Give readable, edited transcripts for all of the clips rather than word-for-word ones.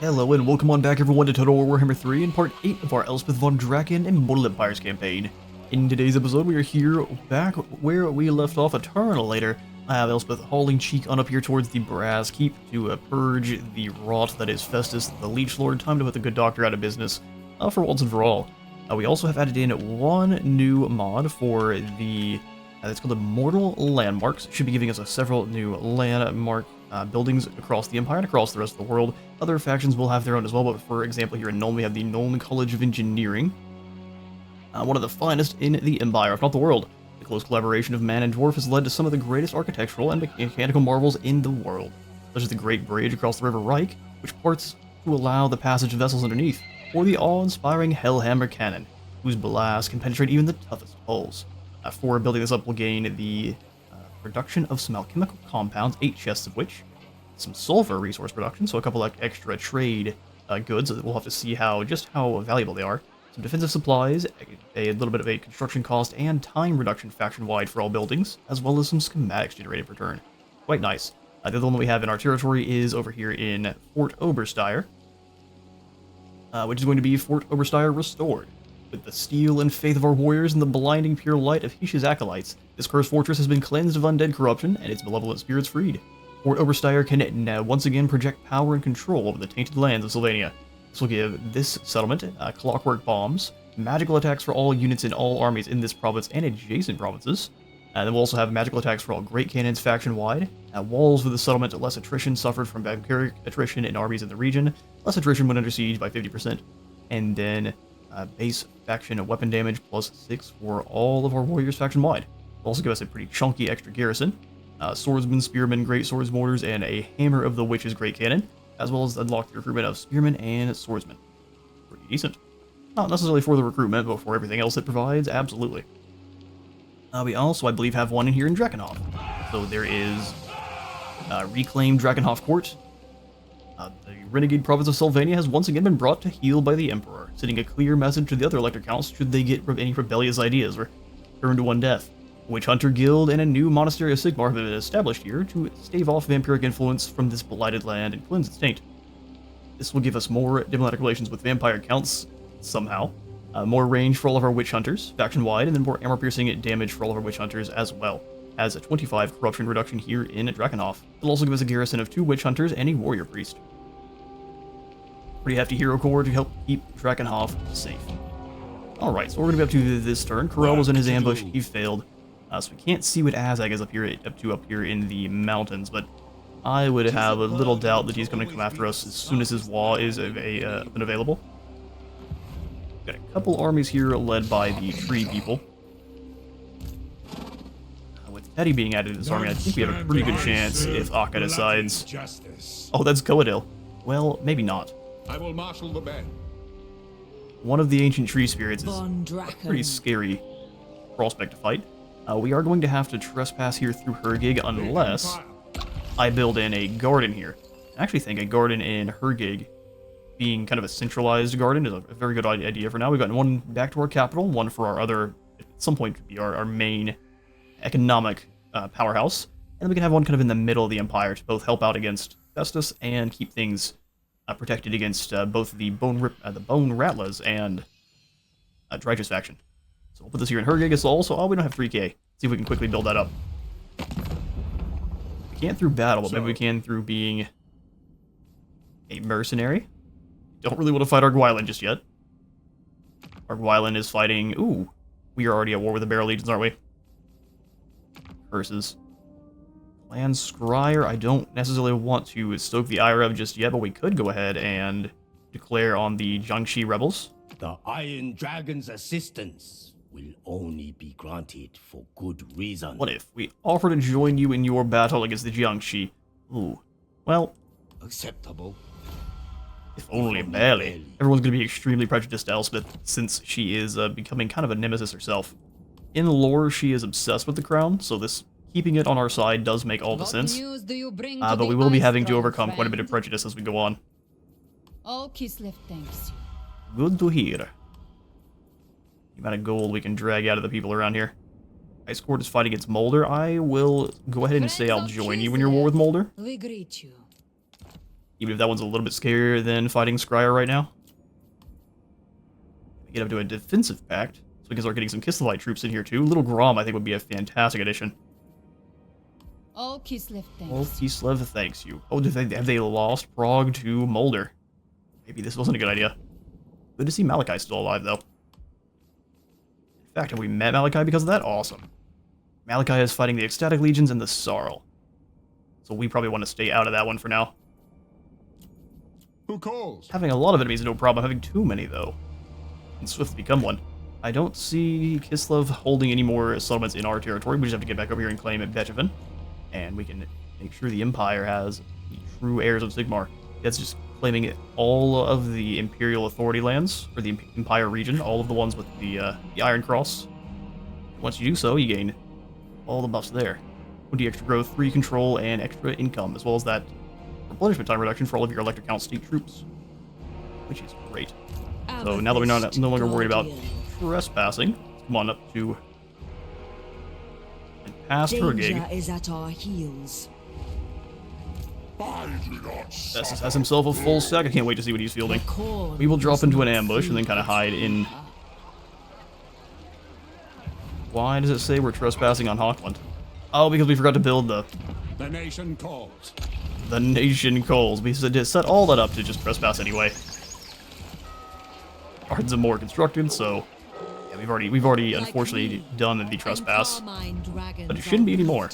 Hello and welcome on back everyone to Total War Warhammer 3 in part 8 of our Elspeth von Draken Immortal Empires campaign. In today's episode we are here back where we left off a turn later. I have Elspeth hauling Cheek on up here towards the Brass Keep to purge the rot that is Festus the Leech Lord. Time to put the good doctor out of business for once and for all. We also have added in one new mod for the, it's called Immortal Landmarks. Should be giving us several new landmark buildings across the Empire and across the rest of the world. Other factions will have their own as well, but for example here in Nuln we have the Nuln College of Engineering. One of the finest in the Empire, if not the world. The close collaboration of man and dwarf has led to some of the greatest architectural and mechanical marvels in the world, such as the Great Bridge across the River Reich, which parts to allow the passage of vessels underneath, or the awe-inspiring Hellhammer Cannon, whose blast can penetrate even the toughest hulls. For building this up, we'll gain the production of some alchemical compounds, 8 chests of which, some sulfur resource production, so a couple like extra trade goods. We'll have to see just how valuable they are. Some defensive supplies, a little bit of a construction cost, and time reduction faction-wide for all buildings, as well as some schematics generated per turn. Quite nice. The other one that we have in our territory is over here in Fort Oberstyre, which is going to be Fort Oberstyre Restored. With the steel and faith of our warriors and the blinding pure light of Hish's acolytes, this cursed fortress has been cleansed of undead corruption and its malevolent spirits freed. Fort Oberstyre can now once again project power and control over the tainted lands of Sylvania. This will give this settlement clockwork bombs, magical attacks for all units in all armies in this province and adjacent provinces. And then we'll also have magical attacks for all great cannons faction-wide, walls for the settlement, less attrition suffered from vampiric attrition in armies in the region, less attrition when under siege by 50%, and then base faction weapon damage plus 6 for all of our warriors faction-wide. It'll also give us a pretty chunky extra garrison, swordsmen, spearmen, great swords, mortars, and a hammer of the witch's great cannon, as well as unlock the recruitment of spearmen and swordsmen. Pretty decent. Not necessarily for the recruitment, but for everything else it provides, absolutely. We also, I believe, have one in here in Drakenhof. So there is reclaimed Drakenhof Court. The renegade province of Sylvania has once again been brought to heel by the Emperor, sending a clear message to the other elector counts should they get any rebellious ideas or turn to one death. A witch hunter guild and a new monastery of Sigmar have been established here to stave off vampiric influence from this blighted land and cleanse its taint. This will give us more diplomatic relations with vampire counts, somehow, more range for all of our witch hunters, faction-wide, and then more armor-piercing damage for all of our witch hunters as well, as a 25 corruption reduction here in Drakenhof. It'll also give us a garrison of 2 witch hunters and a warrior priest. Pretty hefty hero core to help keep Drakenhof safe. Alright, so we're going to be up to this turn. Corel was in his ambush, he failed. So we can't see what Azag is up here in the mountains, but I would have a little doubt that he's going to come after us as soon as his wall is available. Got a couple armies here led by the tree people. With Teddy being added to this army, I think we have a pretty good chance if Akka decides... Oh, that's Coadil. Well, maybe not. I will marshal the men. One of the ancient tree spirits is a pretty scary prospect to fight. We are going to have to trespass here through Hergig unless I build in a garden here. I actually think a garden in Hergig being kind of a centralized garden is a very good idea for now. We've got one back to our capital, one for our other, at some point could be our main economic powerhouse, and then we can have one kind of in the middle of the Empire to both help out against Festus and keep things protected against both the Bone Rattlers and Drygus faction. So we'll put this here in Hergig as also. Oh, we don't have 3k. See if we can quickly build that up. We can't through battle, but maybe we can through being a mercenary. Don't really want to fight Arguilan just yet. Arguilan is fighting... Ooh, we are already at war with the Bear Legions, aren't we? Curses. Clan Scryer, I don't necessarily want to stoke the ire of just yet, but we could go ahead and declare on the Jiangxi rebels. The Iron Dragon's assistance will only be granted for good reason. What if we offer to join you in your battle against the Jiangxi? Ooh, well... Acceptable. If only barely. Everyone's going to be extremely prejudiced to Elspeth, since she is becoming kind of a nemesis herself. In lore, she is obsessed with the crown, so this keeping it on our side does make all the sense. But we will be having to overcome quite a bit of prejudice as we go on. All Kislev thanks you. Good to hear. The amount of gold we can drag out of the people around here. Ice Court is fighting against Mulder. I will go ahead and say I'll join you in your war with Mulder. We greet you. Even if that one's a little bit scarier than fighting Scryer right now. We get up to a defensive pact, so we can start getting some Kislev troops in here too. Little Grom, I think, would be a fantastic addition. All Kislev thanks. All Kislev thanks you. Oh, have they lost Prague to Mulder? Maybe this wasn't a good idea. Good to see Malachi still alive, though. In fact, have we met Malachi because of that? Awesome. Malachi is fighting the Ecstatic Legions and the Sarl. So we probably want to stay out of that one for now. Who calls? Having a lot of enemies is no problem. Having too many, though, can swiftly become one. I don't see Kislev holding any more settlements in our territory. We just have to get back over here and claim Beethoven. And we can make sure the Empire has the true heirs of Sigmar. That's just claiming all of the Imperial Authority lands, or the Empire region, all of the ones with the Iron Cross. Once you do so, you gain all the buffs there. 20 extra growth, 3 control, and extra income, as well as that replenishment time reduction for all of your Electric Count State troops, which is great. So now that we're no longer worried about trespassing, let's come on up to and pass Turgig. Is at our heels. Festus has himself a full stack. I can't wait to see what he's fielding. We will drop into an ambush and then kind of hide in. Why does it say we're trespassing on Hawkland? Oh, because we forgot to build the nation calls. The nation calls. We set all that up to just trespass anyway. Cards are more constructed, so yeah, we've already unfortunately done the trespass, but it shouldn't be anymore.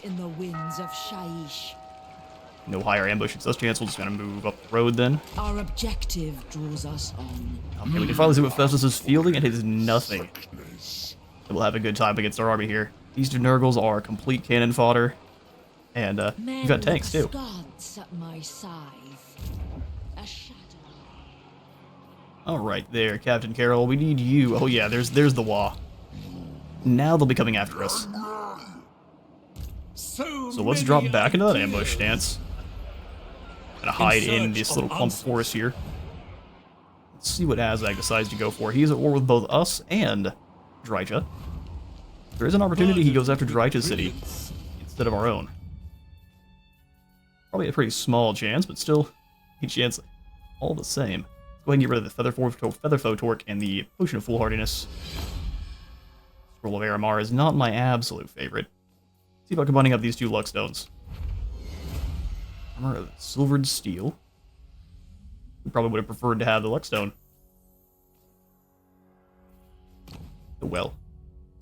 No higher ambush success chance. We'll just kind of move up the road then. Our objective draws us on. Okay, we can finally see what Festus is fielding, and it is nothing. We'll have a good time against our army here. These Nurgles are complete cannon fodder, and we've got tanks too. All right, there, Captain Carroll. We need you. Oh yeah, there's the Wa. Now they'll be coming after us. So let's drop back into that ambush stance. Gonna hide in this little clump of forest here. Let's see what Azag decides to go for. He's at war with both us and Drycha. There is an opportunity he goes after Drycha's city instead of our own. Probably a pretty small chance, but still a chance all the same. Let's go ahead and get rid of the Featherfoe Torque and the Potion of Foolhardiness. Scroll of Aramar is not my absolute favorite. See about combining up these two luck stones. Armor of Silvered Steel. We probably would have preferred to have the luck stone. Oh well.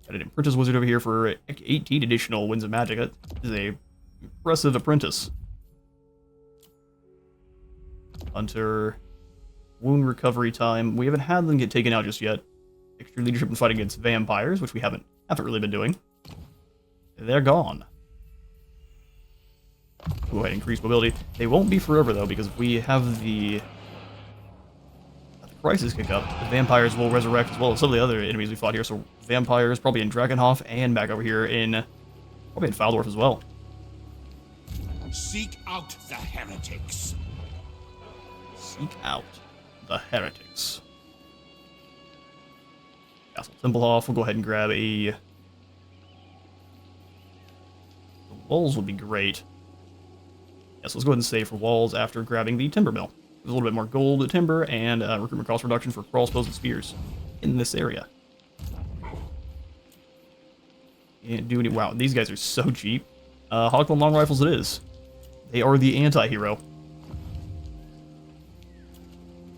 Got an Apprentice Wizard over here for 18 additional Winds of Magic. That is a impressive apprentice. Hunter. Wound recovery time. We haven't had them get taken out just yet. Extra leadership in fighting against vampires, which we haven't really been doing. They're gone. Go ahead and increase mobility. They won't be forever, though, because if we have the crisis kick up, the vampires will resurrect as well as some of the other enemies we fought here. So vampires probably in Drakenhof and back over here in probably in Faldorf as well. Seek out the heretics. Seek out the heretics. Castle Templehof. We'll go ahead and grab a. The walls would be great. Yes, let's go ahead and save for walls after grabbing the timber mill. There's a little bit more gold timber and recruitment cost reduction for crossbows and spears in this area. Can't do any. Wow, these guys are so cheap. Hawkland long rifles it is. They are the anti-hero.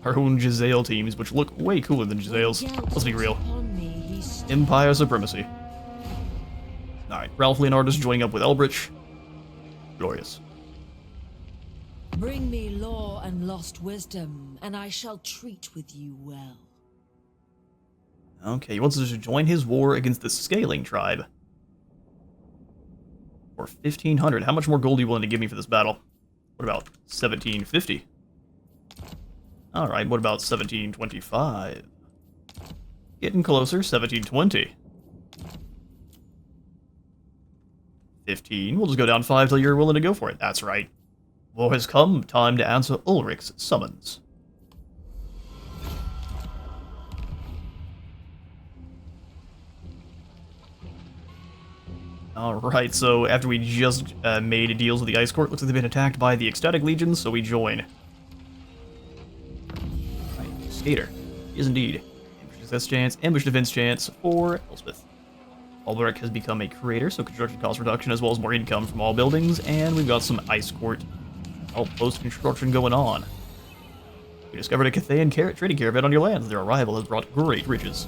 Our own Jezzail teams, which look way cooler than Jezzail's. Let's be real. Empire supremacy. Alright, Ralph Leonardus joining up with Elbrich. Glorious. Bring me law and lost wisdom, and I shall treat with you well. Okay, he wants us to join his war against the Scaling tribe. For 1,500. How much more gold are you willing to give me for this battle? What about 1,750? Alright, what about 1,725? Getting closer, 1,720. 15. We'll just go down 5 till you're willing to go for it. That's right. War has come. Time to answer Ulrich's summons. Alright, so after we just made deals with the Ice Court, looks like they've been attacked by the Ecstatic Legions, so we join. Skater. He is indeed. Ambush success chance, ambush defense chance for Elspeth. Albrecht has become a creator, so construction cost reduction as well as more income from all buildings, and we've got some ice court outpost construction going on. You discovered a Cathayan trading caravan on your lands. Their arrival has brought great riches.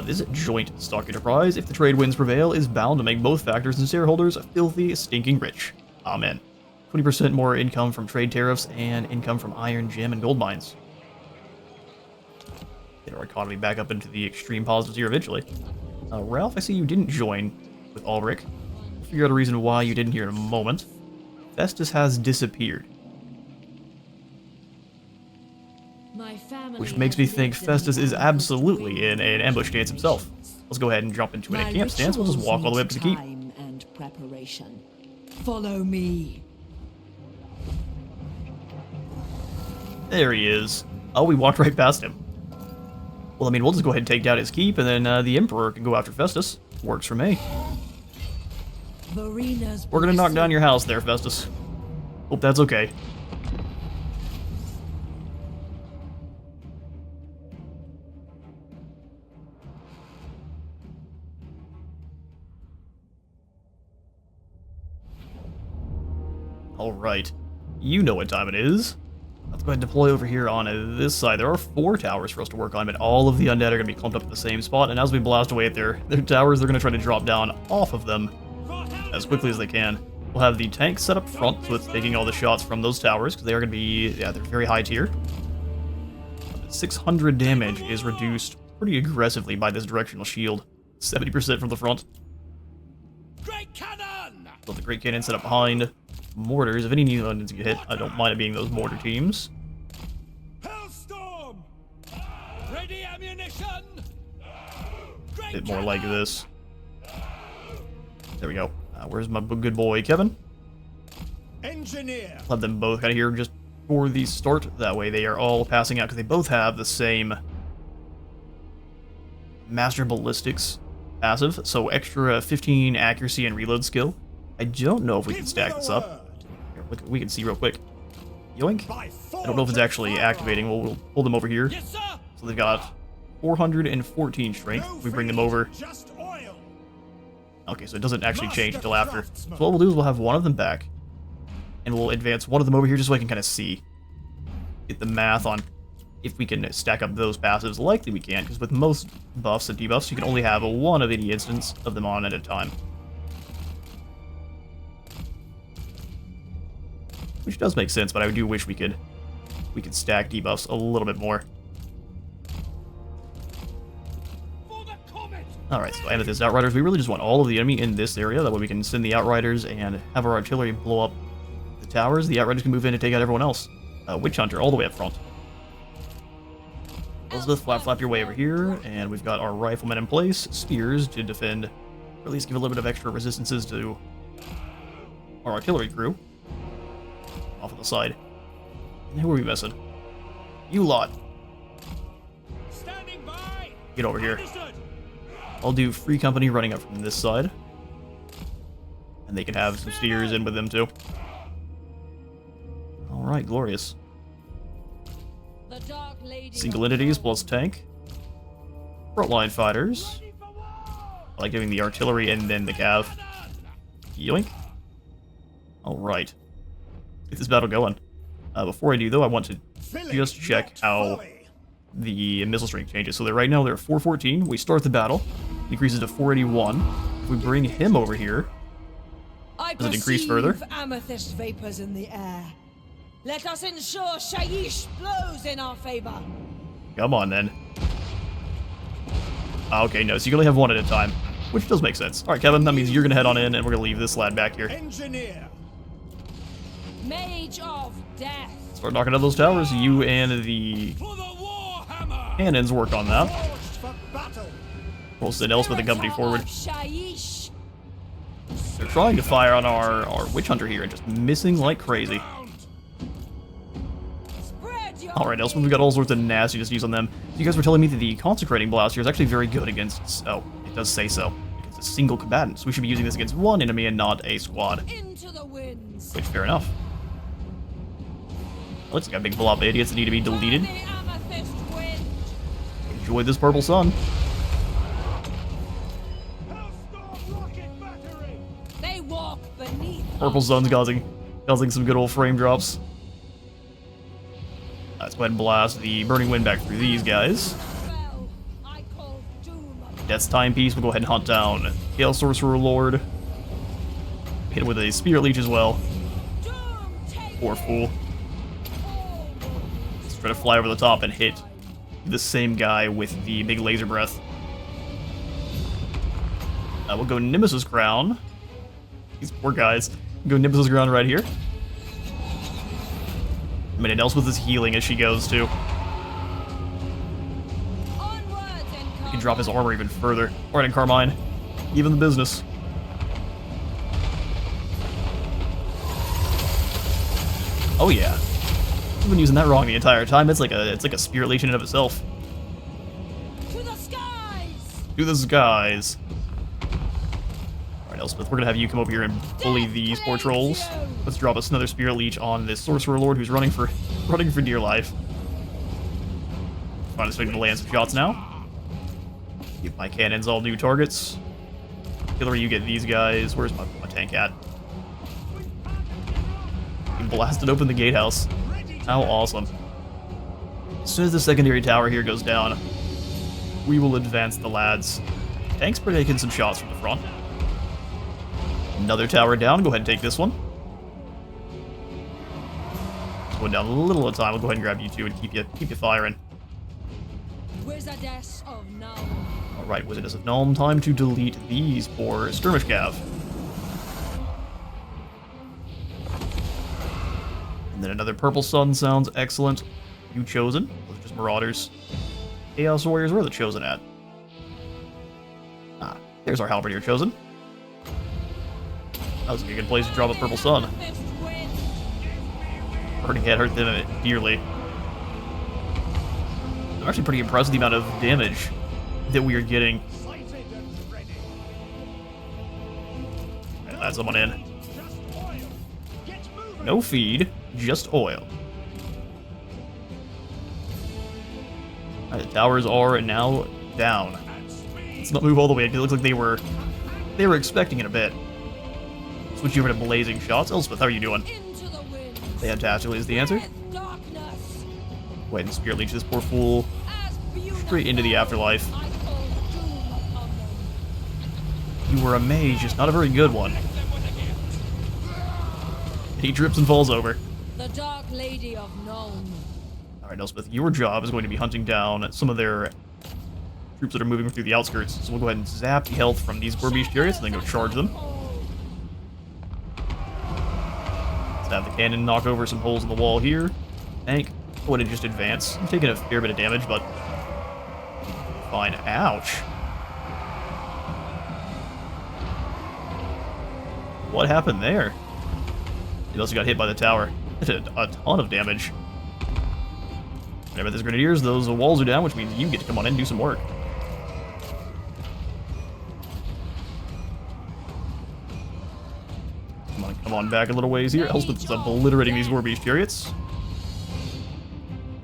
This joint stock enterprise, if the trade winds prevail, is bound to make both factors and shareholders filthy, stinking rich. Amen. 20% more income from trade tariffs and income from iron, gem, and gold mines. Get our economy back up into the extreme positives here eventually. Ralph, I see you didn't join with Ulrich. We'll figure out a reason why you didn't here in a moment. Festus has disappeared. Which makes me think Festus is absolutely in an ambush stance himself. Let's go ahead and jump into a camp stance. We'll just walk all the way up to the keep. And preparation. Follow me. There he is. Oh, we walked right past him. Well, I mean, we'll just go ahead and take down his keep, and then the Emperor can go after Festus. Works for me. We're gonna knock down your house there, Festus. Hope that's okay. Alright. You know what time it is. Let's go ahead and deploy over here on this side. There are 4 towers for us to work on, but all of the undead are going to be clumped up at the same spot, and as we blast away at their towers, they're going to try to drop down off of them as quickly as they can. We'll have the tank set up front, so it's taking all the shots from those towers, because they are going to be, yeah, they're very high tier. 600 damage is reduced pretty aggressively by this directional shield. 70% from the front. Great cannon! So the Great Cannon set up behind. Mortars, if any new units get hit, I don't mind it being those mortar teams. Hellstorm! Ready ammunition! A bit more like this. There we go. Where's my good boy, Kevin? Engineer! Let them both out of here just for the start. That way they are all passing out, because they both have the same Master Ballistics passive, so extra 15 accuracy and reload skill. I don't know if we can stack this up. Here, look, we can see real quick. Yoink. I don't know if it's actually activating. We'll pull them over here. Yes, sir! So they've got 414 strength. We bring them over. Okay, so it doesn't actually change until after. So what we'll do is we'll have one of them back, and we'll advance one of them over here just so I can kind of see, get the math on if we can stack up those passives. Likely we can, because with most buffs and debuffs, you can only have one of any instance of them on at a time. Which does make sense, but I do wish we could stack debuffs a little bit more. Alright, so Amethyst Outriders, we really just want all of the enemy in this area, that way we can send the Outriders and have our artillery blow up the towers. The Outriders can move in and take out everyone else. Witch Hunter all the way up front. Elspeth, flap your way over here, and we've got our riflemen in place, spears to defend, or at least give a little bit of extra resistances to our artillery crew. Off on the side. And who are we missing? You lot. Standing by. Get over here. Understood. I'll do Free Company running up from this side. And they can have some steers in with them too. Alright, glorious. Single entities plus tank. Frontline fighters. I like doing the artillery and then the cav. Yoink. Alright. Get this battle going. Before I do though, I want to just check how the missile strength changes. So that right now they're at 414. We start the battle. Increases to 481. If we bring him over here, does it increase further? Amethyst vapors in the air. Let us ensure Shaiish blows in our favor. Come on then. Okay, no, so you can only have one at a time, which does make sense. Alright, Kevin, that means you're gonna head on in and we're gonna leave this lad back here. Engineer. Mage of Death. Start knocking down those towers. You and the For the Warhammer. cannons work on that. Forged for battle. We'll send Elspeth the company forward. Shaiish. They're trying to fire on our Witch Hunter here and just missing like crazy. Alright, Elspeth, we've got all sorts of nastiness to use on them. You guys were telling me that the Consecrating Blast here is actually very good against... Oh, it does say so. Against a single combatant. So we should be using this against one enemy and not a squad. Into the winds. Which, fair enough. Looks like a big blob of idiots that need to be deleted. The amethyst wins. enjoy this purple sun. They walk beneath. Purple sun's causing some good old frame drops. Let's go ahead and blast the Burning Wind back through these guys. Spell I call doom. Death's Timepiece, we'll go ahead and hunt down Gale Sorcerer Lord. Hit him with a Spirit Leech as well. Doom take Poor fool. Let's try to fly over the top and hit the same guy with the big laser breath. We'll go Nemesis Crown. These poor guys. We'll go Nemesis Crown right here. I mean, Elspeth is healing as she goes too. onwards and He can drop his armor even further. Alright, and Carmine. Even the business. Oh yeah. I've been using that wrong the entire time. It's like a Spirit Leech in and of itself. to the skies. To the skies. Alright, Elspeth, we're gonna have you come over here and bully these poor trolls. Let's drop us another Spirit Leech on this Sorcerer Lord who's running for dear life. Finally starting to land some shots now. Give my cannons all new targets. Hillary, you get these guys. Where's my tank at? He blasted open the gatehouse. How awesome. As soon as the secondary tower here goes down, we will advance the lads. Tank's taking some shots from the front. Another tower down. Go ahead and take this one. Going down a little at a time. We'll go ahead and grab you two and keep you firing. Wizardess of now. Alright, Wizardess of Nuln, time to delete these poor skirmish cav. And then another purple sun sounds excellent. You chosen? Those are just marauders. Chaos Warriors, where are the chosen at? Ah, there's our halberdier chosen. That was a good place to drop a purple sun. Burning Head hurt them dearly. I'm actually pretty impressed with the amount of damage that we are getting. Add someone in. No feed, just oil. Alright, the towers are now down. Let's not move all the way. It looks like they were expecting it a bit. Switch over to blazing shots. Elspeth, how are you doing? Into the wind. Fantastically is the answer. Darkness. Go ahead and Spirit Leech this poor fool As beautiful. straight into the afterlife. I call doom upon them. You were a mage, just not a very good one. He trips and falls over. The Dark Lady of Nuln. Alright, Elspeth, your job is going to be hunting down some of their troops that are moving through the outskirts. So we'll go ahead and zap the health from these Burbeast chariots and then go charge them. Let's have the cannon knock over some holes in the wall here. Tank, go ahead and just advance. I'm taking a fair bit of damage, but fine. Ouch. What happened there? He also got hit by the tower. It did a ton of damage. Whenever there's grenadiers, those walls are down, which means you get to come on in and do some work. Come on back a little ways here. Elspeth is obliterating these Warbeast chariots.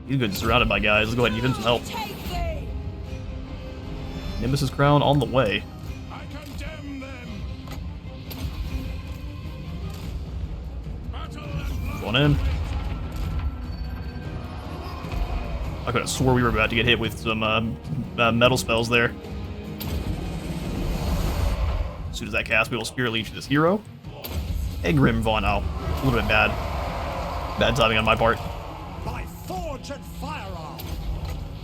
He's good surrounded by guys. Let's go ahead and give him some help. Take thee. Nemesis Crown on the way. I condemn them. Battle and blood. Going in. I could have swore we were about to get hit with some metal spells there. As soon as that cast, we will Spirit Leech this hero. Grim Von, oh, a little bit bad. Bad timing on my part. By forge and firearm,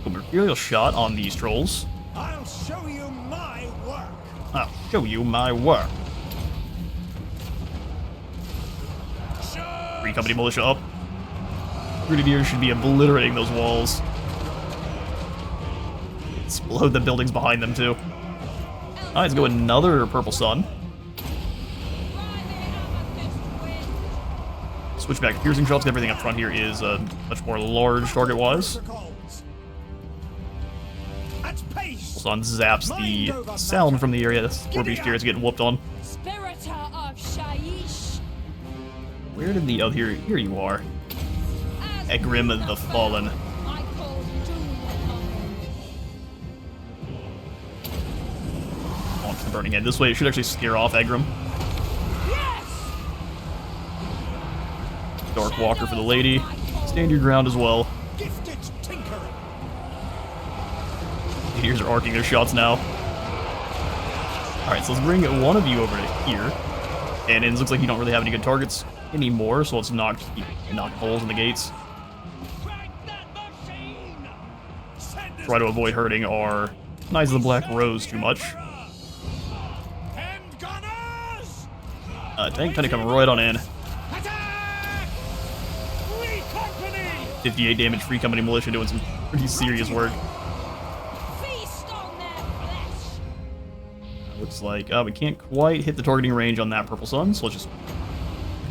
A Mercurial Shot on these trolls. I'll show you my work. I'll show you my work. Free Company Militia up. Grenadiers should be obliterating those walls. Explode the buildings behind them, too. Alright, let's go another Purple Sun. Switch back to piercing shots. Everything up front here is much more large target-wise. At pace. Sun zaps the sound from the area. That's where Beast is getting whooped on. Spirita of Shaiish. Where did the... Oh, here you are. As Egrim beautiful the Fallen. I call doom upon them. Burning Head. This way it should actually scare off Egram. Dark Walker for the lady. Stand your ground as well. Gifted tinker. The Heaters are arcing their shots now. Alright, so let's bring one of you over to here. And it looks like you don't really have any good targets anymore, so let's knock holes in the gates. Try to avoid hurting our Knights of the Black Rose too much. Tank gonna come right on in. 58 damage, Free Company Militia doing some pretty serious work. Looks like we can't quite hit the targeting range on that Purple Sun, so let's just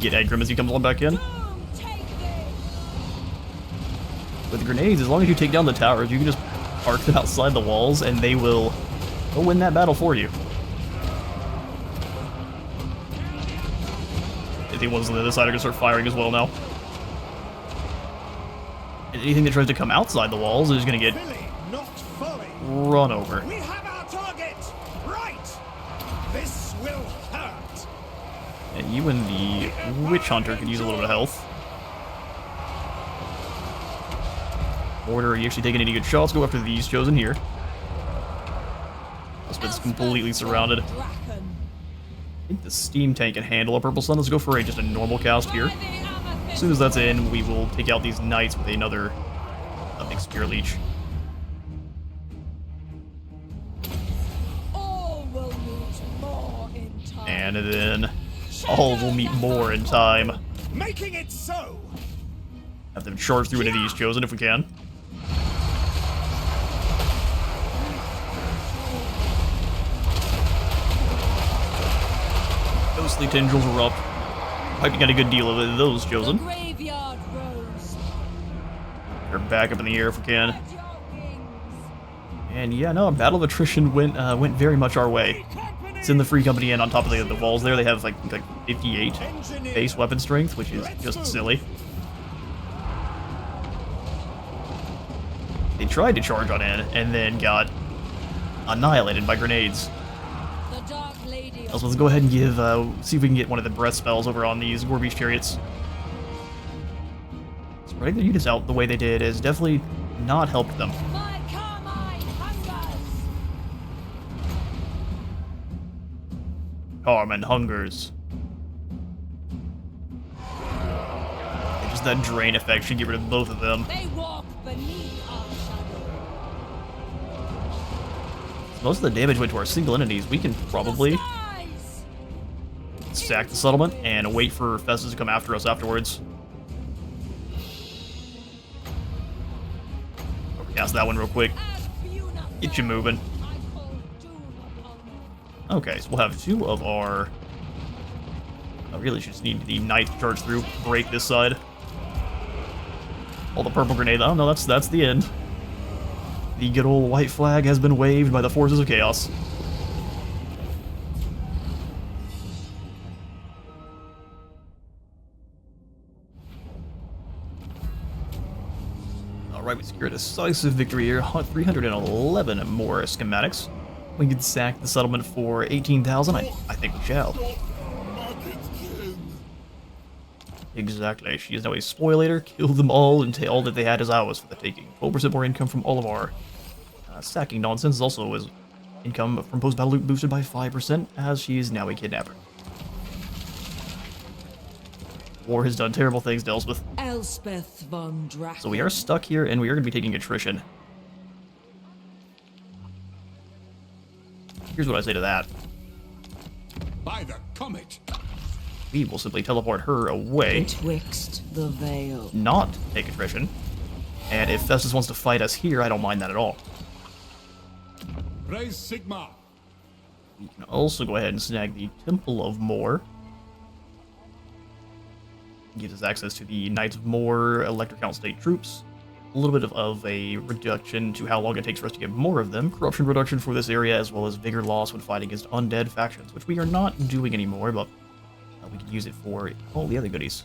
get Egram as he comes on back in. With the grenades, as long as you take down the towers, you can just arc them outside the walls, and they'll win that battle for you. I think ones on the other side are gonna start firing as well now. And anything that tries to come outside the walls is gonna get run over. We have our target. Right. This will hurt. And you and the Witch Hunter can use a little bit of health. Mortar, are you actually taking any good shots? Go after these chosen here. Elspeth's completely surrounded. I think the Steam Tank can handle a Purple Sun. Let's go for just a normal cast here. As soon as that's in, we will take out these Knights with another big Spear Leech. And then all will meet more in time. Making it so. Have them charge through into these chosen if we can. Ghostly tendrils are up. Hope you got a good deal of those chosen. They're back up in the air if we can. And yeah, no, Battle of Attrition went very much our way. It's in the Free Company and on top of the walls there, they have like 58 base weapon strength, which is just silly. They tried to charge on in and then got annihilated by grenades. Also, let's go ahead and see if we can get one of the breath spells over on these Gorbeach chariots. Spreading the units out the way they did has definitely not helped them. Carmine hungers. And just that drain effect should get rid of both of them. They walk beneath our shadow. Most of the damage went to our single entities. We can probably sack the settlement and wait for Festus to come after us afterwards. Cast that one real quick. Get you moving. Okay, so we'll have two of our... I really just need the Knight to charge through, break this side. All the purple grenade. Oh no, that's the end. The good old white flag has been waved by the forces of chaos. Alright, we secured a decisive victory here. 311 more schematics. We can sack the settlement for 18,000. I think we shall. Exactly. She is now a spoilator. Kill them all and take all that they had as ours for the taking. 12% more income from all of our sacking nonsense. Also is income from post-battle loot boosted by 5%, as she is now a kidnapper. War has done terrible things to Elspeth. Elspeth von Draken. So we are stuck here, and we are going to be taking attrition. Here's what I say to that. By the comet. We will simply teleport her away. Betwixt the veil. Not take attrition. And if Festus wants to fight us here, I don't mind that at all. Praise Sigma. We can also go ahead and snag the Temple of Moor. Gives us access to the Knights of Moor, Elector Count State troops. A little bit of a reduction to how long it takes for us to get more of them. Corruption reduction for this area, as well as vigor loss when fighting against undead factions, which we are not doing anymore, but we can use it for all the other goodies,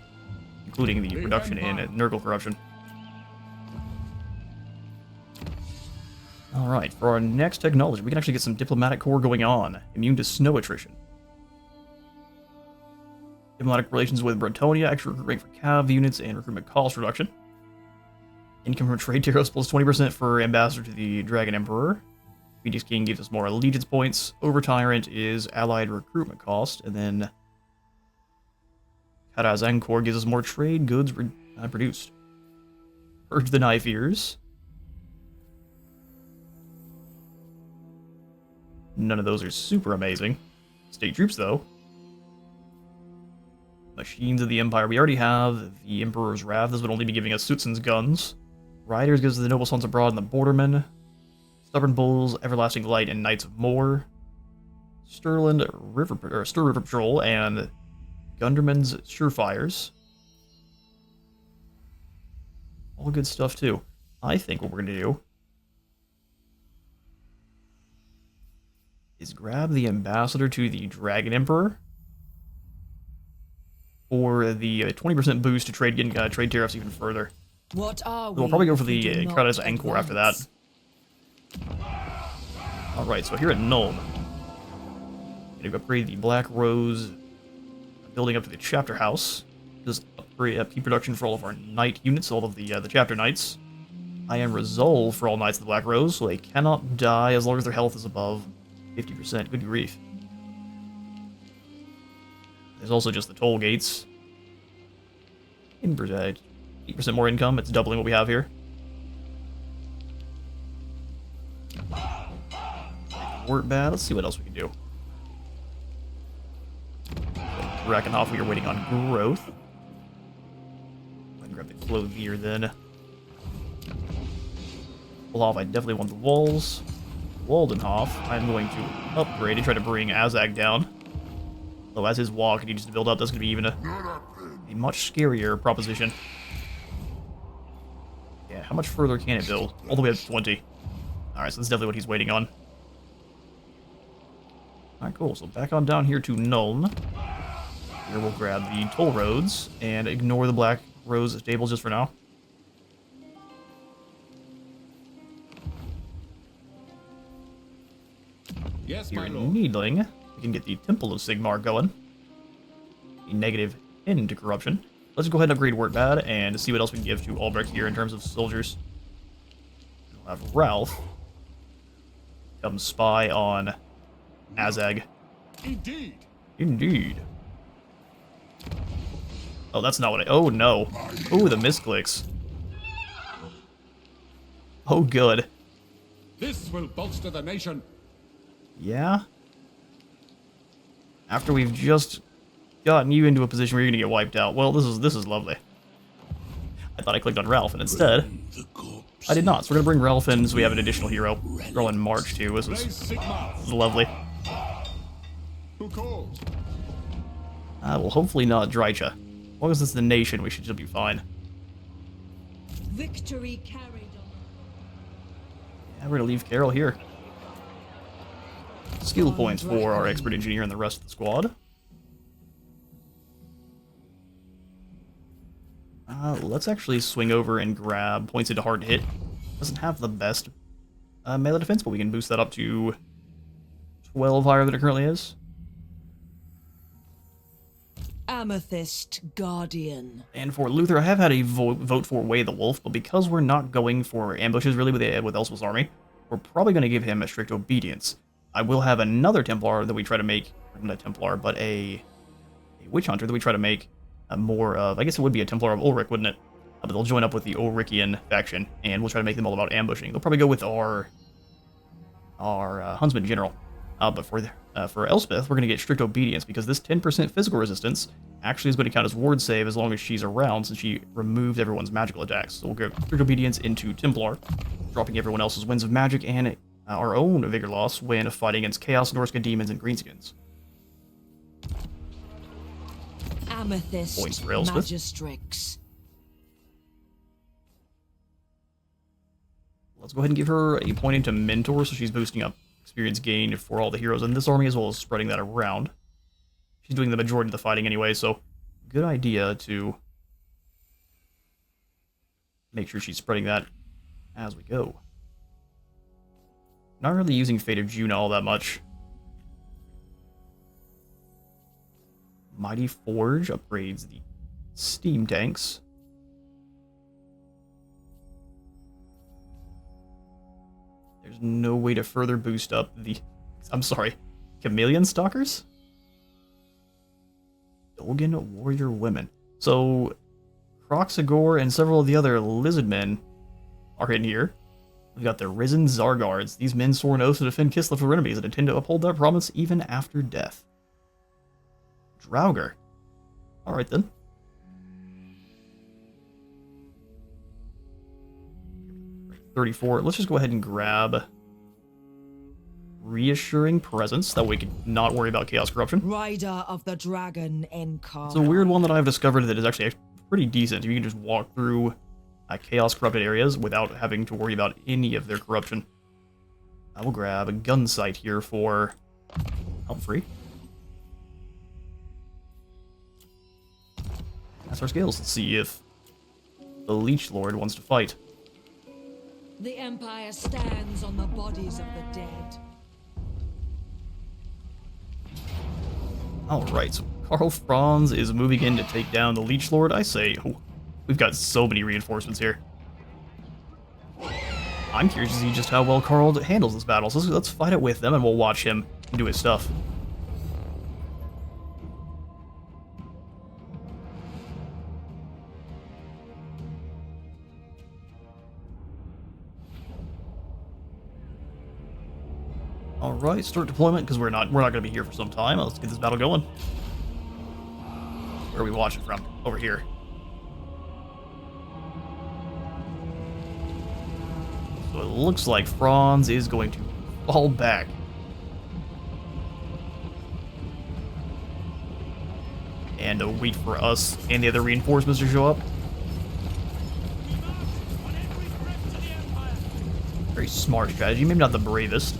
including the reduction in Nurgle corruption. Alright, for our next technology, we can actually get some diplomatic corps going on. Immune to snow attrition. Diplomatic relations with Bretonia, extra recruitment for cav units, and recruitment cost reduction. Income from trade tariffs plus 20% for ambassador to the Dragon Emperor. Phoenix King gives us more allegiance points. Over Tyrant is allied recruitment cost, and then Karazhan Corps gives us more trade goods produced. Purge the Knife Ears. None of those are super amazing. State troops, though. Machines of the Empire. We already have the Emperor's Wrath. This would only be giving us Sutsun's guns. Riders gives us the Noble Sons Abroad and the Bordermen. Stubborn Bulls, Everlasting Light, and Knights of More. Stir River Patrol and Gunderman's Surefires. All good stuff, too. I think what we're going to do is grab the ambassador to the Dragon Emperor for the 20% boost to trade tariffs even further. What are we? So we'll probably go for if we the do not Karazhan Corps after that. advance? Alright, so here at Nuln, going to upgrade the Black Rose building up to the Chapter House. Just upgrade keep production for all of our Knight units, all of the Chapter Knights. I am Resolve for all Knights of the Black Rose, so they cannot die as long as their health is above 50%. Good grief. There's also just the toll gates. 8% more income. It's doubling what we have here. Work bad. Let's see what else we can do. Drakenhof, we are waiting on growth. Go ahead and grab the Clothier then. Olaf, I definitely want the walls. Waldenhof, I'm going to upgrade and try to bring Azag down. Though as his wall continues to build up, that's going to be even a much scarier proposition. Yeah, how much further can it build? All the way up to 20. Alright, so that's definitely what he's waiting on. Alright, cool. So back on down here to Nuln. Here we'll grab the toll roads and ignore the Black Rose stables just for now. Yes, Here my in lord. Needling, we can get the Temple of Sigmar going. A negative into corruption. Let's go ahead and upgrade Wortbad and see what else we can give to Albrecht here in terms of soldiers. We'll have Ralph come spy on Azag. Indeed. Indeed. Oh, that's not what I... Oh, no. Oh, the misclicks. Oh, good. This will bolster the nation. Yeah? After we've just gotten you into a position where you're gonna get wiped out. Well, this is lovely. I thought I clicked on Ralph, and instead, I did not. So we're gonna bring Ralph in so we have an additional hero. We're all in March, too. This is lovely. Who calls? Well, hopefully not Drycha. As long as it's the nation, we should still be fine. Victory carried on. Yeah, we're gonna leave Carol here. Skill points for our expert engineer and the rest of the squad. Let's actually swing over and grab points into hard to hit. Doesn't have the best melee defense, but we can boost that up to 12 higher than it currently is. Amethyst Guardian. And for Luther, I have had a vote for Way the Wolf, but because we're not going for ambushes really with Elspeth's army, we're probably going to give him a strict obedience. I will have another Templar that we try to make, not a Templar, but a Witch Hunter that we try to make more of, I guess it would be a Templar of Ulrich, wouldn't it? But they'll join up with the Ulrichian faction, and we'll try to make them all about ambushing. They'll probably go with our Huntsman General. But for Elspeth, we're going to get strict obedience, because this 10% physical resistance actually is going to count as ward save as long as she's around, since she removed everyone's magical attacks. So we'll get strict obedience into Templar, dropping everyone else's Winds of Magic and our own Vigor Loss when fighting against Chaos, Norska Demons, and Greenskins. Amethyst Points for Elspeth. Magistrix. Let's go ahead and give her a point into Mentor, so she's boosting up experience gain for all the heroes in this army, as well as spreading that around. She's doing the majority of the fighting anyway, so good idea to make sure she's spreading that as we go. Not really using Fate of June all that much. Mighty Forge upgrades the steam tanks. There's no way to further boost up the... I'm sorry, Chameleon Stalkers? Dolgan Warrior Women. So, Croxagore and several of the other lizardmen are in here. We've got the Risen Zargards. These men swore an oath to defend Kislev from enemies and intend to uphold that promise even after death. Draugr. Alright then. $34. Let's just go ahead and grab Reassuring Presence. That way we can not worry about Chaos Corruption. Rider of the Dragon Incarnate. It's a weird one that I've discovered that is actually pretty decent. You can just walk through Chaos Corrupted areas without having to worry about any of their corruption. I will grab a gun sight here for help free. That's our skills. Let's see if the Leech Lord wants to fight. The Empire stands on the bodies of the dead. Alright, so Karl Franz is moving in to take down the Leech Lord. I say, oh, we've got so many reinforcements here. I'm curious to see just how well Karl handles this battle, so let's fight it with them and we'll watch him do his stuff. Alright, start deployment, because we're not going to be here for some time. Let's get this battle going. Where are we watching from? Over here. So it looks like Franz is going to fall back. And wait for us and the other reinforcements to show up. Very smart strategy, maybe not the bravest.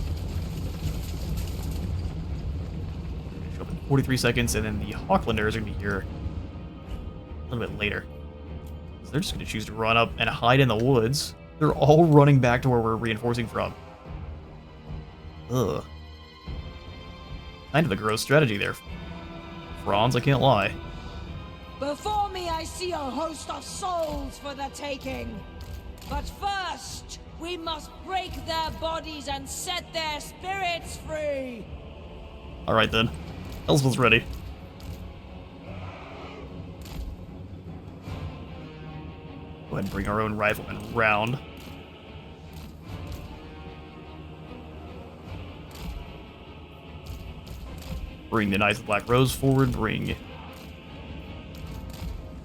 43 seconds, and then the Hawklanders are going to be here a little bit later. So they're just going to choose to run up and hide in the woods. They're all running back to where we're reinforcing from. Ugh. Kind of a gross strategy there, Franz, I can't lie. Before me I see a host of souls for the taking. But first, we must break their bodies and set their spirits free. Alright then. Elspeth's ready. Go ahead and bring our own riflemen round. Bring the Knights of Black Rose forward. Bring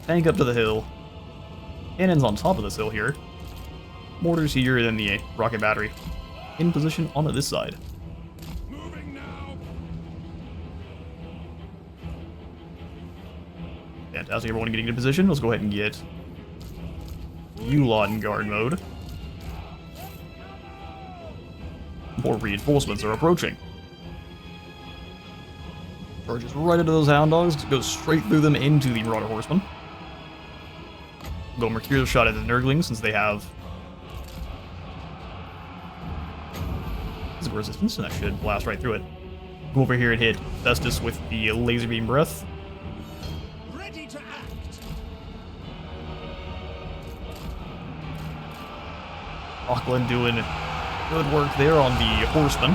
tank up to the hill. Cannons on top of this hill here. Mortars here, and then the rocket battery in position on this side. Fantastic, everyone getting into position. Let's go ahead and get you lot in guard mode. More reinforcements are approaching. Charges right into those hound dogs, goes straight through them into the Marauder Horsemen. Go Mercurial shot at the Nurglings since they have physical resistance, and that should blast right through it. Go over here and hit Festus with the laser beam breath. Ready to act. Auckland doing good work there on the Horsemen.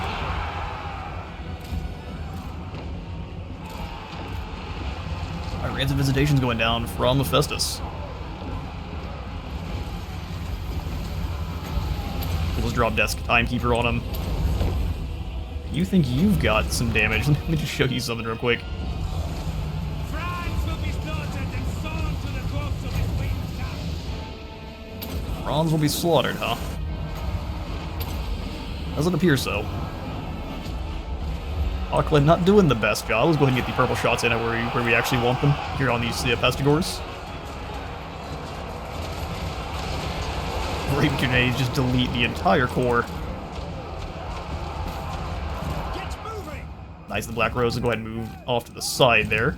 Alright, Ransom Visitation's going down from Festus. We'll just drop Desk Timekeeper on him. You think you've got some damage? Let me just show you something real quick. France will be slaughtered and sown to the corpse of his winged camp. Franz will be slaughtered, huh? Doesn't appear so. Auckland not doing the best job. Let's go ahead and get the purple shots in it where we actually want them, here on these Pestigors. Grape grenades just delete the entire core. Get moving. Nice, the Black Rose will go ahead and move off to the side there.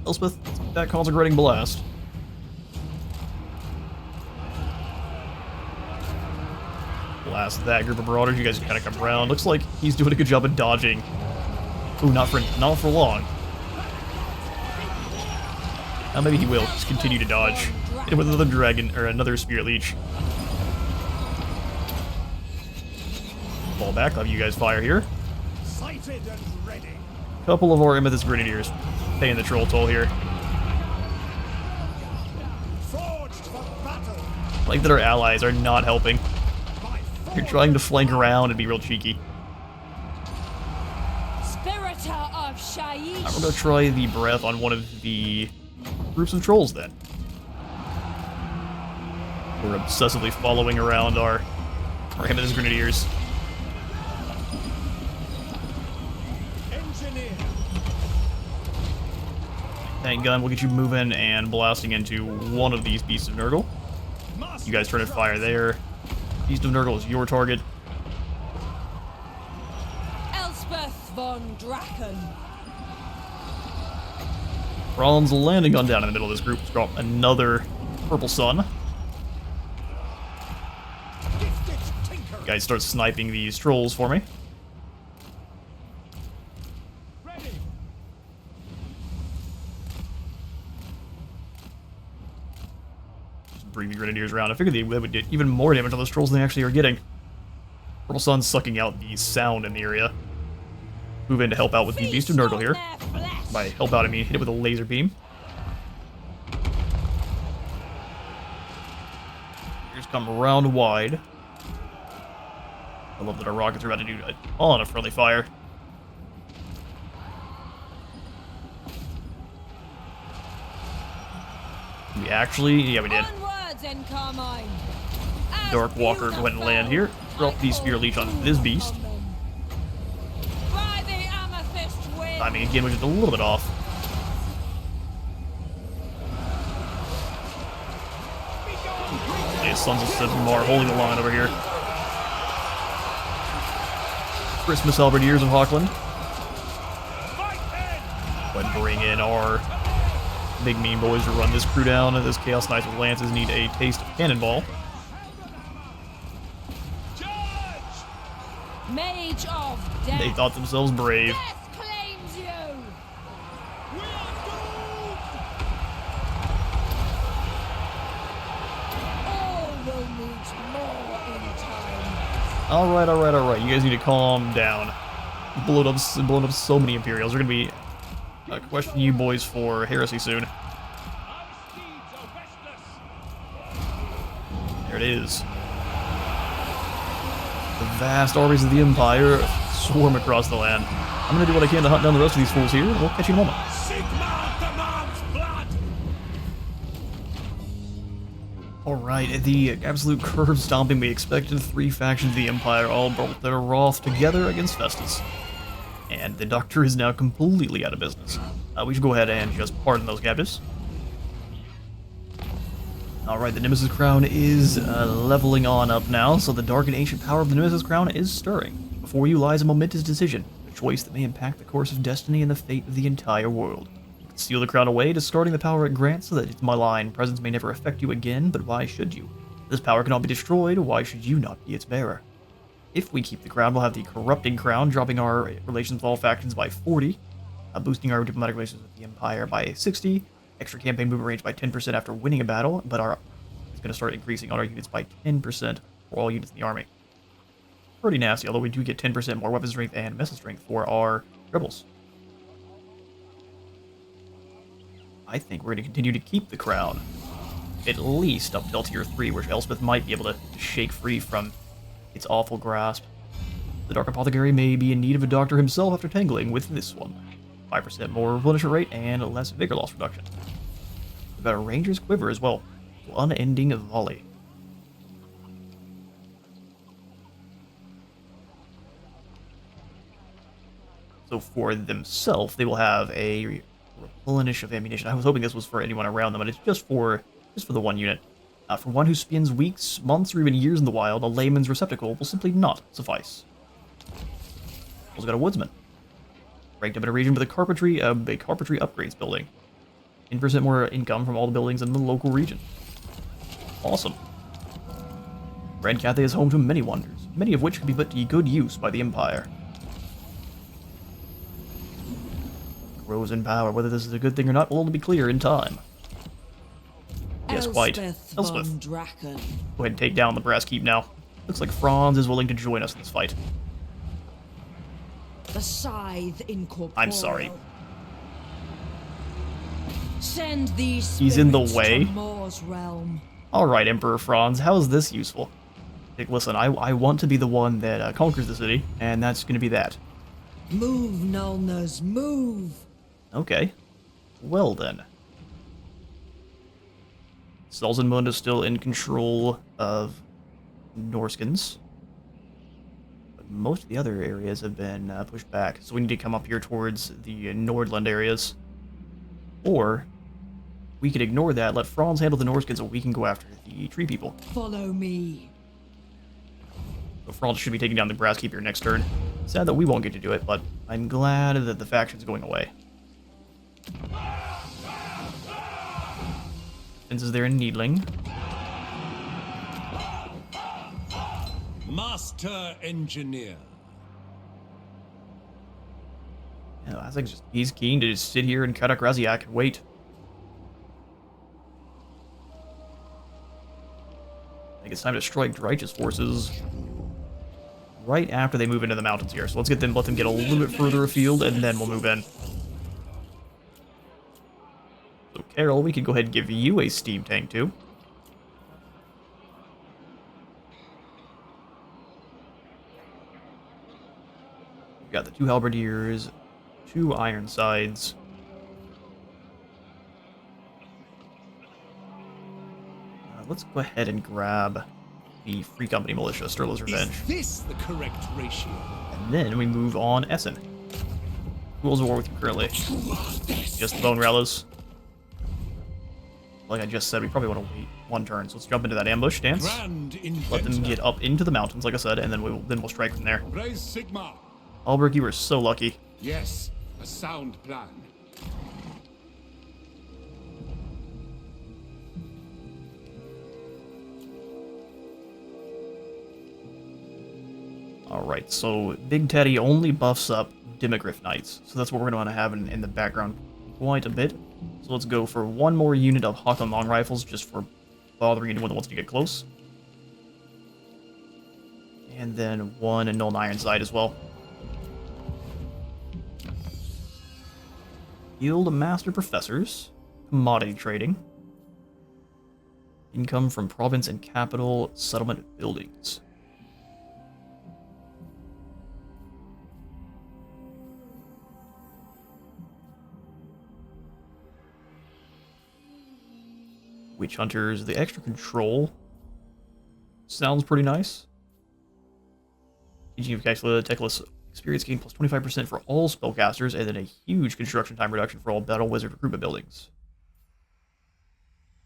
Elspeth, that Consecrating Blast. Blast that group of marauders. You guys kind of come around. Looks like he's doing a good job of dodging. Ooh, not for long. Maybe he will just continue to dodge. Hit him with another dragon or another spirit leech. Fall back. I'll have you guys fire here. Sighted and ready. Couple of our Amethyst Grenadiers paying the troll toll here. Forged for battle. Like that our allies are not helping. By You're trying to flank around and be real cheeky. Spiritor of Shaiish. We're gonna try the breath on one of the groups of trolls then. We're obsessively following around our Amethyst Grenadiers. engineer. Tank gun will get you moving and blasting into one of these beasts of Nurgle. You guys turn and fire there. Beast of Nurgle is your target. Elspeth von Draken. Ron's landing gun down in the middle of this group. Let's drop another purple sun. Gifted tinker. You guys start sniping these trolls for me. Ready. Just bring the Grenadiers around. I figured they would get even more damage on those trolls than they actually are getting. Purple sun's sucking out the sound in the area. Move in to help out with the Beast of Nurgle here. By help out, I mean hit it with a laser beam. Here's come around wide. I love that our rockets are about to do a ton of friendly fire. We actually, yeah, we did. Onwards in Carmine. Dark Walker go ahead and land here. Drop the Spear Leech on this beast. By the amethyst wind. Timing again was just a little bit off. The Sons of Sigmar holding the line over here. Christmas Halberdiers of Hawkland. Go ahead and bring in our big mean boys to run this crew down. Those Chaos Knights with lances need a taste of Cannonball. Mage of death. They thought themselves brave. Death claims you. We are doomed. All will need more in time. Alright. You guys need to calm down. Blown up so many Imperials. They're gonna be questioning you boys for heresy soon. Our steeds are restless. There it is. The vast armies of the Empire swarm across the land. I'm gonna do what I can to hunt down the rest of these fools here, and we'll catch you in a moment. Sigmar demands blood. Alright, the absolute curve stomping we expected. Three factions of the Empire all brought their wrath together against Festus. And the Doctor is now completely out of business. We should go ahead and just pardon those captives. Alright, the Nemesis Crown is leveling on up now, so the dark and ancient power of the Nemesis Crown is stirring. Before you lies a momentous decision, a choice that may impact the course of destiny and the fate of the entire world. You can steal the crown away, discarding the power it grants so that its malign presence may never affect you again, but why should you? This power cannot be destroyed, why should you not be its bearer? If we keep the crown, we'll have the Corrupting Crown, dropping our relations with all factions by 40, boosting our diplomatic relations with the Empire by 60, extra campaign movement range by 10% after winning a battle, but it's going to start increasing on our units by 10% for all units in the army. Pretty nasty, although we do get 10% more weapon strength and missile strength for our rebels. I think we're going to continue to keep the crown, at least up till tier 3, where Elspeth might be able to shake free from its awful grasp. The Dark Apothecary may be in need of a doctor himself after tangling with this one. 5% more replenishment rate and less vigor loss reduction. We've got a Ranger's Quiver as well. Unending Volley. So for themselves, they will have a replenish of ammunition. I was hoping this was for anyone around them, but it's just for the one unit. For one who spends weeks, months, or even years in the wild, a layman's receptacle will simply not suffice. Also got a woodsman. Ranked up in a region with a carpentry upgrades building. 10% more income from all the buildings in the local region. Awesome. Red Cathay is home to many wonders. many of which could be put to good use by the Empire. Grows in power. Whether this is a good thing or not will only be clear in time. Yes, quite. Elspeth Elspeth. von Draken. Go ahead and take down the Brass Keep now. Looks like Franz is willing to join us in this fight. The scythe incorporeal. I'm sorry. Send these He's in the spirits way? to Mor's realm. Alright, Emperor Franz, how is this useful? Like, listen, I want to be the one that conquers the city, and that's going to be that. Move, Nulners, move! Okay. Well then. Selzenmund is still in control of Norskins. But most of the other areas have been pushed back, so we need to come up here towards the Nordland areas. Or, we could ignore that, let Franz handle the Norskins, so we can go after the Tree People. Follow me. So Franz should be taking down the Brass Keep here next turn. Sad that we won't get to do it, but I'm glad that the faction's going away. Defense is there in Needling. Master Engineer. Yeah, I think he's keen to just sit here and cut a Graziak and wait. I think it's time to strike Dreich's forces right after they move into the mountains here. So let them get a little bit further afield, and then we'll move in. So Carol, we could go ahead and give you a steam tank too. We've got the 2 halberdiers, 2 Ironsides. Let's go ahead and grab the Free Company Militia, Sterlo's Revenge. Is this the correct ratio? And then we move on Essen. Who holds a war with you currently? Just the Bone Rallows. Like I just said, we probably want to wait 1 turn, so let's jump into that ambush stance. Grand Let them inventor. get up into the mountains, like I said, and then we'll strike from there. Raise Sigma. Albrecht, you were so lucky. Yes, a sound plan. Alright, so Big Teddy only buffs up Demogryph Knights, so that's what we're going to want to have in the background quite a bit. So let's go for 1 more unit of Hawk Long Rifles, just for bothering anyone that wants to get close. And then 1 Nuln Ironside as well. Guild Master Professors, Commodity Trading. Income from Province and Capital Settlement Buildings. Witch Hunters, the extra control sounds pretty nice. Teaching of Techless experience gain plus 25% for all spellcasters, and then a huge construction time reduction for all battle wizard recruitment buildings.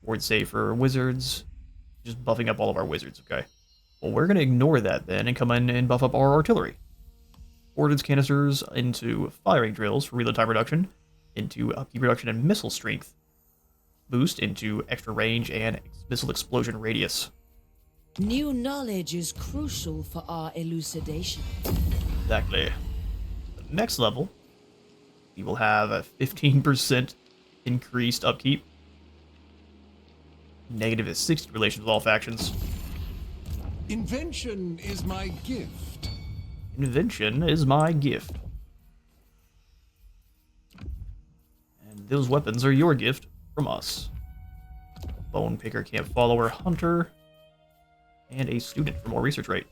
Ward save for wizards, just buffing up all of our wizards, okay. Well, we're going to ignore that then and come in and buff up our artillery. Ordnance canisters into firing drills for reload time reduction, into upkeep reduction and missile strength boost, into extra range and missile explosion radius. New knowledge is crucial for our elucidation. Exactly. The next level, we will have a 15% increased upkeep. Negative is 60 relations with all factions. Invention is my gift. Invention is my gift. And those weapons are your gift from us. Bone Picker, Camp Follower, Hunter, and a Student for more research rate.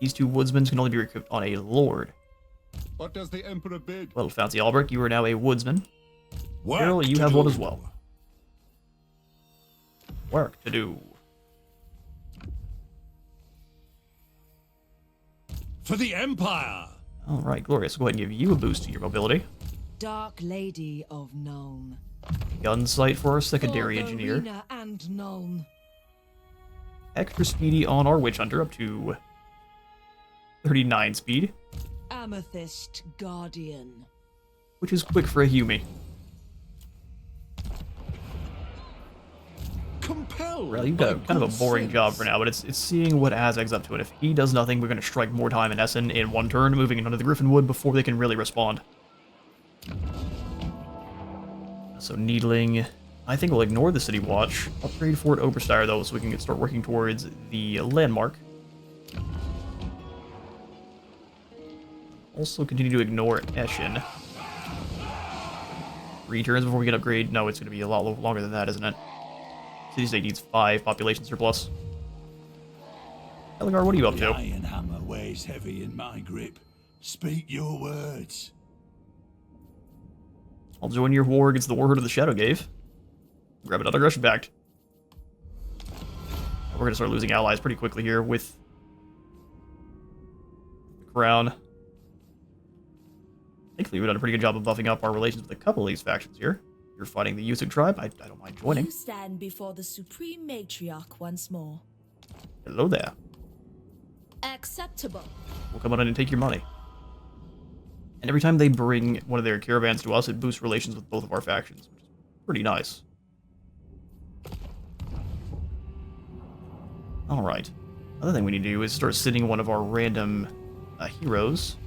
These 2 woodsmen can only be equipped on a Lord. What does the Emperor bid? Well, Fancy Albrecht, you are now a woodsman. Work Carol, you to have do. one as well. Work to do. For the Empire! Alright, Glorious. Go ahead and give you a boost to your mobility. Dark Lady of Nuln. Gun sight for our secondary For the engineer. Arena and Nuln. Extra speedy on our Witch Hunter up to 39 speed, Amethyst Guardian. which is quick for a Humi. Compel Well, you've got kind of a boring job for now, but it's seeing what Azeg's up to, and if he does nothing, we're going to strike more time in Essen in one turn, moving into the Griffinwood before they can really respond. So Needling, I think we'll ignore the City Watch, upgrade Fort Oberstyre though, so we can start working towards the landmark. Also continue to ignore Eschen. 3 turns before we get upgrade. No, it's going to be a lot longer than that, isn't it? City-state needs 5 population surplus. Elgar, what are you up The to? iron hammer weighs heavy in my grip. Speak your words. I'll join your war against the Warherd of the Shadowgave. Grab another aggression pact. We're going to start losing allies pretty quickly here with the Crown. Thankfully, we've done a pretty good job of buffing up our relations with a couple of these factions here. You're fighting the Yusuk tribe. I don't mind joining. You stand before the Supreme Matriarch once more. Hello there. Acceptable. We'll come on in and take your money. And every time they bring one of their caravans to us, it boosts relations with both of our factions, which is pretty nice. Alright. Other thing we need to do is start sending one of our random heroes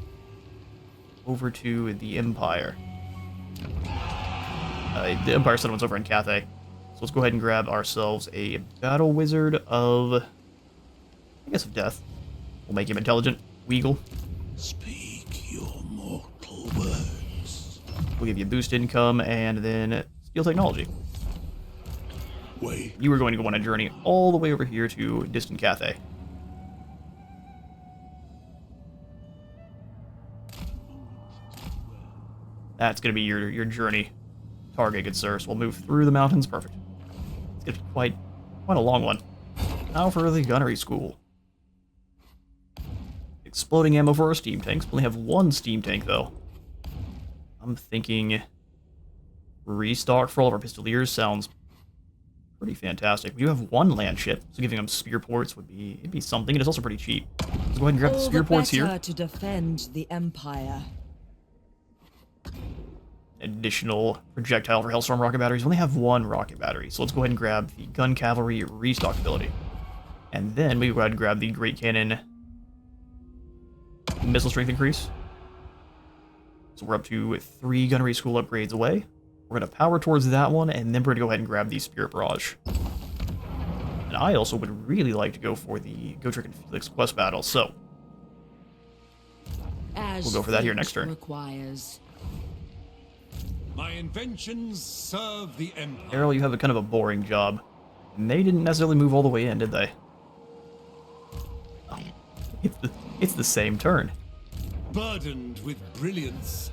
over to the Empire. The Empire settlement's over in Cathay. So let's go ahead and grab ourselves a Battle Wizard of... I guess of Death. We'll make him intelligent. Weagle. Speak your mortal words. We'll give you boost income and then steel technology. Wait. You are going to go on a journey all the way over here to distant Cathay. That's going to be your journey target, good sir. So we'll move through the mountains. Perfect. It's going to be quite a long one. Now for the gunnery school. Exploding ammo for our steam tanks. We only have 1 steam tank, though. I'm thinking restock for all of our pistoliers sounds pretty fantastic. We do have 1 land ship, so giving them spear ports would be something. It is also pretty cheap. Let's go ahead and grab the spear ports here. To defend the Empire. Additional projectile for Hellstorm rocket batteries. We only have 1 rocket battery, so let's go ahead and grab the gun cavalry restock ability. And then we go ahead and grab the great cannon missile strength increase. So we're up to 3 gunnery school upgrades away. We're going to power towards that one, and then we're going to go ahead and grab the Spirit Barrage. And I also would really like to go for the Gotrek and Felix quest battle, so we'll go for that here next turn. Requires. My inventions serve the Empire. Errol, you have a kind of a boring job. And they didn't necessarily move all the way in, did they? Oh, it's the same turn. Burdened with brilliance.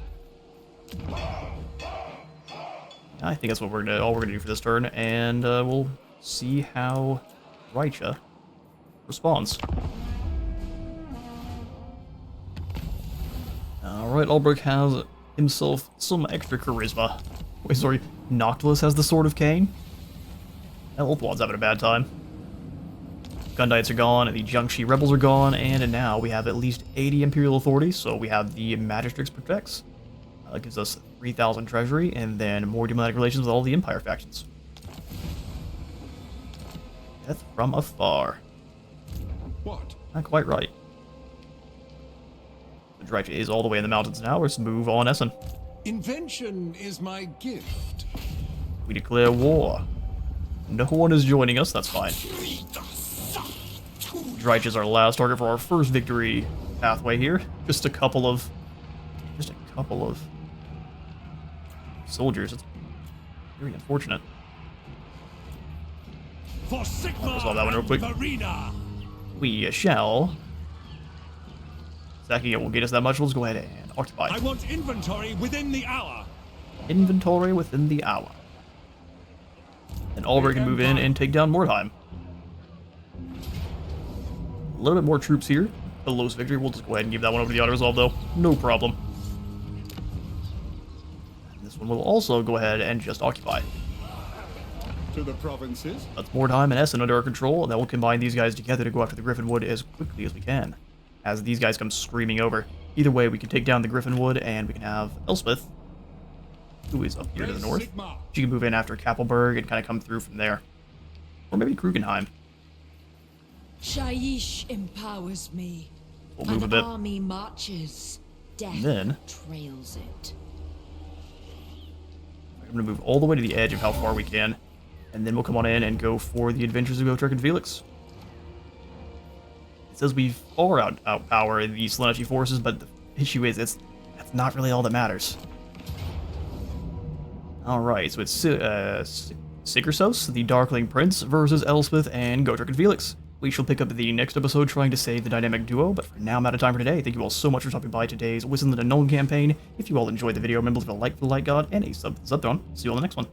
I think that's what all we're gonna do for this turn, and we'll see how Reicha responds. Alright, Albrecht has himself some extra charisma. Wait, sorry, Noctilus has the Sword of Cain? Elfwad's having a bad time. Gundites are gone, the Jiangxi rebels are gone, and now we have at least 80 Imperial authorities, so we have the Magistrix Protects. That gives us 3,000 treasury, and then more diplomatic relations with all the Empire factions. Death from afar. What? Not quite right. The Dreicha is all the way in the mountains now. Let's move on Essen. Invention is my gift. We declare war. No one is joining us, that's fine. Dreicha is our last target for our first victory pathway here. Just a couple of soldiers. It's very unfortunate. For Sigma resolve that one real quick. Marina. We shall. Sacking it will get us that much. Let's go ahead and occupy. I want inventory within the hour. Inventory within the hour. And Albrecht can move in and take down Mordheim. A little bit more troops here. The lowest victory. We'll just go ahead and give that one over to the auto-resolve, though. No problem. And this one will also go ahead and just occupy. To the provinces. That's Mordheim and Essen under our control, and then we'll combine these guys together to go after the Griffinwood as quickly as we can. As these guys come screaming over. Either way, we can take down the Griffinwood, and we can have Elspeth, who is up here to the north. She can move in after Kappelberg and kind of come through from there. Or maybe Krugenheim. Shaiish empowers me. We'll move An a bit. army marches. Death Then- trails it. I'm going to move all the way to the edge of how far we can. And then we'll come on in and go for the adventures of Gotrek and Felix. It says we far outpower the Slaaneshi forces, but the issue is that's not really all that matters. Alright, so it's Sigersos, the Darkling Prince, versus Elspeth and Gotrek and Felix. We shall pick up the next episode trying to save the dynamic duo, but for now I'm out of time for today. Thank you all so much for stopping by today's Whistle the Unknown campaign. If you all enjoyed the video, remember to leave a like for the Light God and a sub for the Subthrone. See you all in the next one.